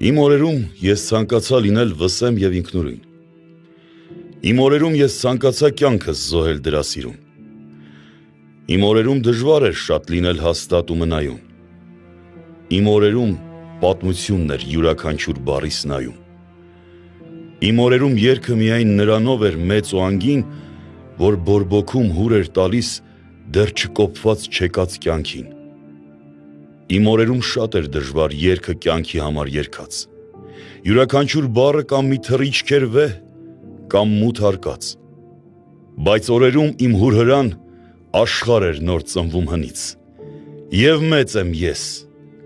Իմ օրերում ես ցանկացա լինել վսեմ և ինքնուրույն։ Իմ օրերում ես ցանկացա կյանքս զոհել դրա սիրուն։ Իմ օրերում դժվար էր շատ լինել հաստատ ու մնայուն։ Իմ օրերում պատմությունն էր յուրաքանչյուր բառիս նայում։ Իմ օրերում երգը միայն նրանով էր մեծ ու անգին, որ բորբոքում հուր էր տալիս դեռ չկոփված չեկած կյանքին։ Իմ օրերում շատ էր դժվար երգը կյանքի համար երգած։ Յուրաքանչյուր բառը կամ մի թռիչք էր վեհ, կամ մութ հարկած։ Բայց օրերում իմ հուրհրան աշխարհ էր նոր ծնվում հնից։ Եվ մեծ եմ ես,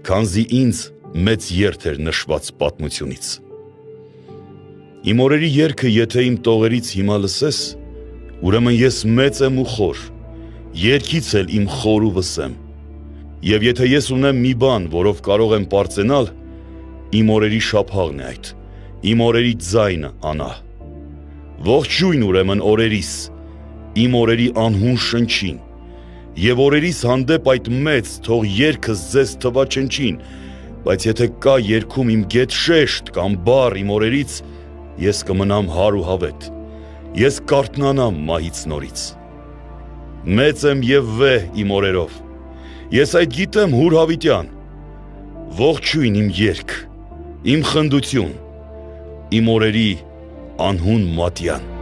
քանզի ինձ մեծ երթ էր նշված պատմությունից։ Իմ օրերի երգը եթե իմ տողերից հիմա լսես, ուրեմն ես մեծ եմ ու խոր, երգից էլ իմ խոր ու վսեմ։ Եվ եթե ես ունեմ մի բան, որով կարող եմ պարծենալ, իմ օրերի շափաղն է այդ, իմ օրերի ձայնը անահ։ Ողջույն ուրեմն օրերիս, իմ օրերի անհուն շնչին, և օրերիս հանդեպ այդ մեծ թող երգս ձեզ թվա չնչին, բայց եթե կա երգում իմ գետ շեշտ կամ բառ իմ օրերից, ես կմնամ հարու հավետ, ես կարթնանամ մահից նորից։ Մեծ եմ և վեհ իմ օրերով, ես այդ գիտեմ հուր հավիտյան, ողջույն իմ երգ, իմ խնդություն, իմ օրերի անհուն մատյան։